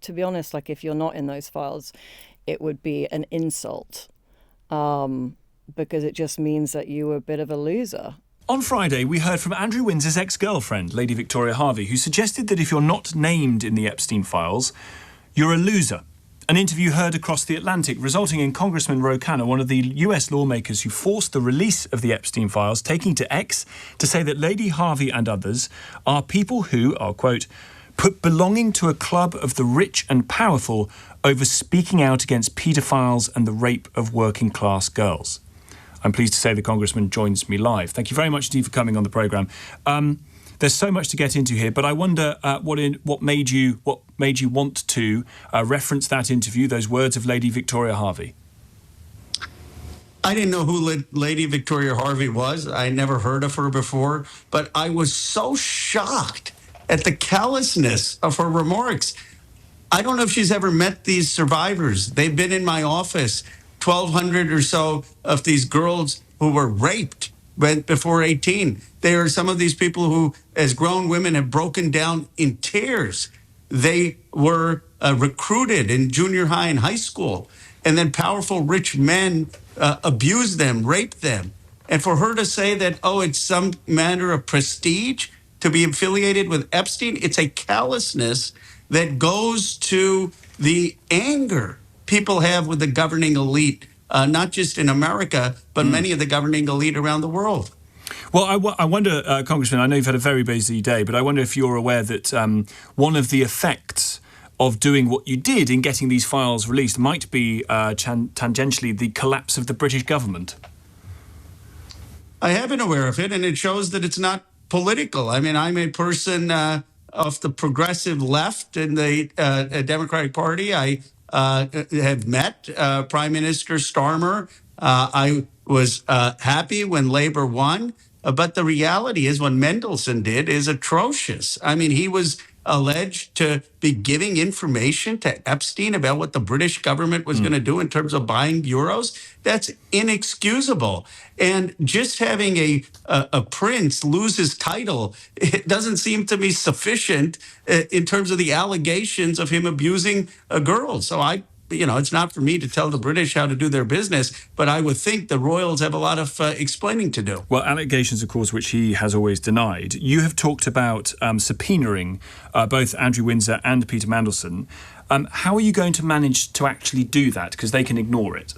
to be honest, like if you're not in those files, it would be an insult, because it just means that you were a bit of a loser. On Friday, we heard from Andrew Windsor's ex-girlfriend, Lady Victoria Harvey, who suggested that if you're not named in the Epstein files, you're a loser. An interview heard across the Atlantic, resulting in Congressman Ro Khanna, one of the US lawmakers who forced the release of the Epstein files, taking to X to say that Lady Harvey and others are people who, I'll quote, put belonging to a club of the rich and powerful over speaking out against paedophiles and the rape of working class girls. I'm pleased to say the Congressman joins me live. Thank you very much indeed for coming on the programme. There's so much to get into here, but I wonder what made you want to reference that interview, those words of Lady Victoria Harvey. I didn't know who Lady Victoria Harvey was. I never heard of her before, but I was so shocked at the callousness of her remarks. I don't know if she's ever met these survivors. They've been in my office, 1,200 or so of these girls who were raped before 18. They are some of these people who, as grown women, have broken down in tears. They were recruited in junior high and high school, and then powerful rich men abused them, raped them. And for her to say that, oh, it's some matter of prestige to be affiliated with Epstein, it's a callousness that goes to the anger people have with the governing elite, not just in America, but many of the governing elite around the world. Well, I wonder, Congressman, I know you've had a very busy day, but I wonder if you're aware that one of the effects of doing what you did in getting these files released might be tangentially the collapse of the British government. I have been aware of it, and it shows that it's not political. I mean, I'm a person of the progressive left in the Democratic Party. I have met Prime Minister Starmer. I was happy when Labour won. But the reality is what Mendelsohn did is atrocious. I mean, he was alleged to be giving information to Epstein about what the British government was going to do in terms of buying euros. That's inexcusable. And just having a prince lose his title, it doesn't seem to be sufficient in terms of the allegations of him abusing a girl. So it's not for me to tell the British how to do their business, but I would think the royals have a lot of explaining to do. Well, allegations, of course, which he has always denied. You have talked about subpoenaing both Andrew Windsor and Peter Mandelson. How are you going to manage to actually do that? Because they can ignore it.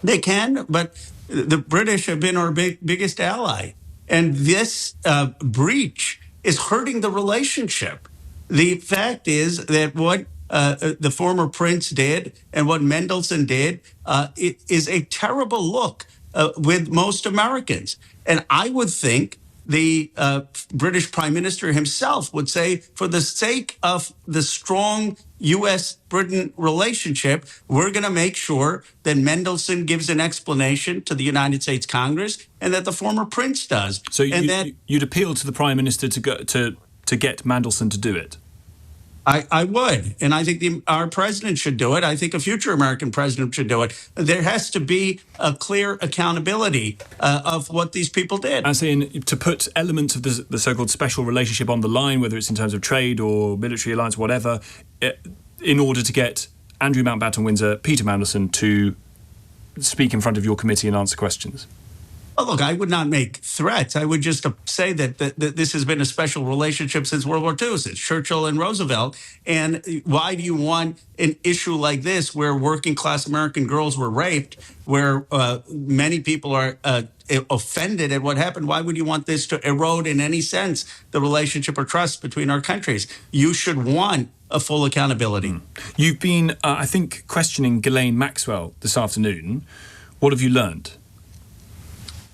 They can, but the British have been our biggest ally. And this breach is hurting the relationship. The fact is that what the former prince did and what Mendelsohn did, it is a terrible look with most Americans. And I would think the British Prime Minister himself would say, for the sake of the strong U.S.-Britain relationship, we're going to make sure that Mendelsohn gives an explanation to the United States Congress and that the former prince does. So you'd appeal to the Prime Minister to get Mandelsohn to do it? I would, and I think our president should do it. I think a future American president should do it. There has to be a clear accountability of what these people did. As in, to put elements of the so-called special relationship on the line, whether it's in terms of trade or military alliance, whatever, in order to get Andrew Mountbatten Windsor, Peter Mandelson to speak in front of your committee and answer questions. Oh, look, I would not make threats. I would just say that this has been a special relationship since World War II, since Churchill and Roosevelt. And why do you want an issue like this where working class American girls were raped, where many people are offended at what happened? Why would you want this to erode in any sense the relationship or trust between our countries? You should want a full accountability. You've been, I think, questioning Ghislaine Maxwell this afternoon. What have you learned?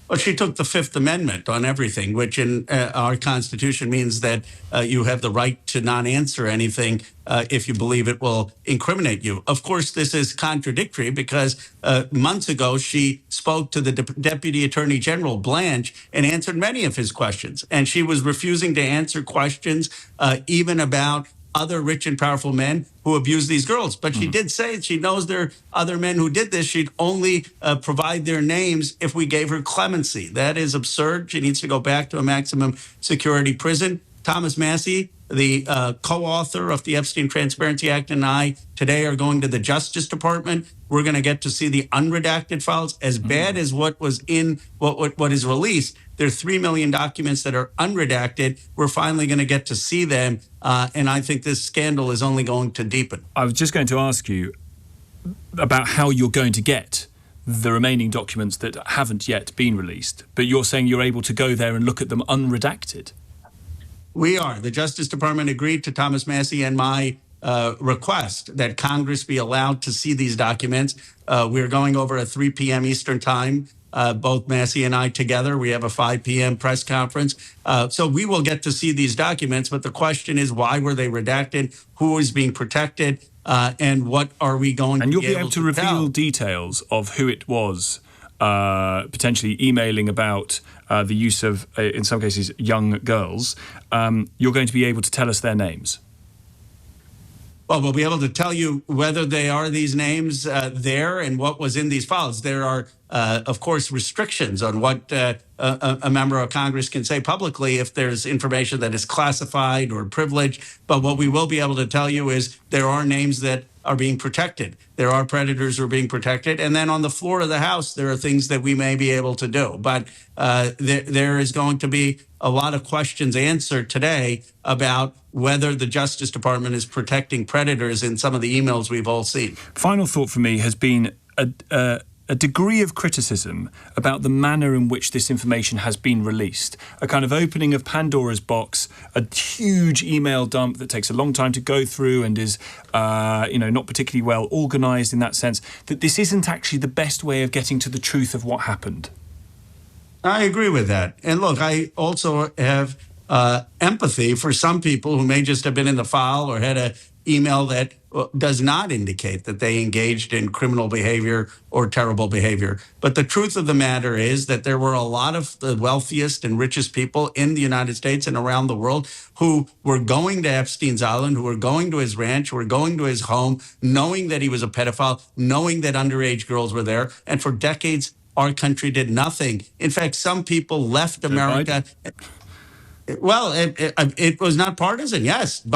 Well, she took the Fifth Amendment on everything, which in our Constitution means that you have the right to not answer anything if you believe it will incriminate you. Of course, this is contradictory because months ago she spoke to the Deputy Attorney General, Blanche, and answered many of his questions. And she was refusing to answer questions even about other rich and powerful men who abuse these girls. But she did say she knows there are other men who did this. She'd only provide their names if we gave her clemency. That is absurd. She needs to go back to a maximum security prison. Thomas Massie the co-author of the Epstein Transparency Act, and I today are going to the Justice Department. We're going to get to see the unredacted files. As bad as what was in what is released, there are 3 million documents that are unredacted. We're finally going to get to see them, and I think this scandal is only going to deepen. I was just going to ask you about how you're going to get the remaining documents that haven't yet been released, but you're saying you're able to go there and look at them unredacted. We are. The Justice Department agreed to Thomas Massie and my request that Congress be allowed to see these documents. We're going over at 3 p.m. Eastern time, both Massie and I together. We have a 5 p.m. press conference. So we will get to see these documents. But the question is, why were they redacted? Who is being protected? And what are we going to be able to And you'll be able to reveal details of who it was, potentially emailing about the use of, in some cases, young girls. You're going to be able to tell us their names. Well, we'll be able to tell you whether they are these names there and what was in these files. There are, of course, restrictions on what a member of Congress can say publicly if there's information that is classified or privileged. But what we will be able to tell you is there are names that are being protected. There are predators who are being protected. And then on the floor of the House, there are things that we may be able to do. But there is going to be a lot of questions answered today about whether the Justice Department is protecting predators in some of the emails we've all seen. Final thought for me has been a degree of criticism about the manner in which this information has been released. A kind of opening of Pandora's box, a huge email dump that takes a long time to go through and is, not particularly well organised in that sense, that this isn't actually the best way of getting to the truth of what happened. I agree with that. And look, I also have empathy for some people who may just have been in the file or had an email that does not indicate that they engaged in criminal behavior or terrible behavior. But the truth of the matter is that there were a lot of the wealthiest and richest people in the United States and around the world who were going to Epstein's Island, who were going to his ranch, who were going to his home, knowing that he was a pedophile, knowing that underage girls were there. And for decades, our country did nothing. In fact, some people left America. Well, it was not partisan. Yes,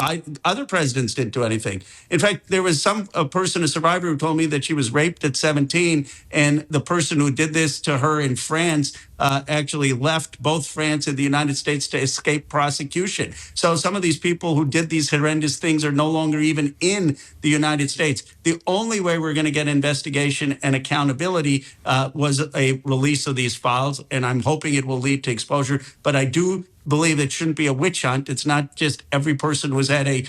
other presidents didn't do anything. In fact, there was a person, a survivor, who told me that she was raped at 17, and the person who did this to her in France actually left both France and the United States to escape prosecution. So some of these people who did these horrendous things are no longer even in the United States. The only way we're going to get investigation and accountability was a release of these files, and I'm hoping it will lead to exposure. But I do believe it shouldn't be a witch hunt. It's not just every person who's had a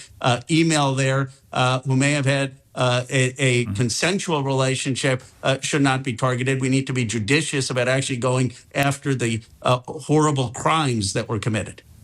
email there who may have had a consensual relationship should not be targeted. We need to be judicious about actually going after the horrible crimes that were committed.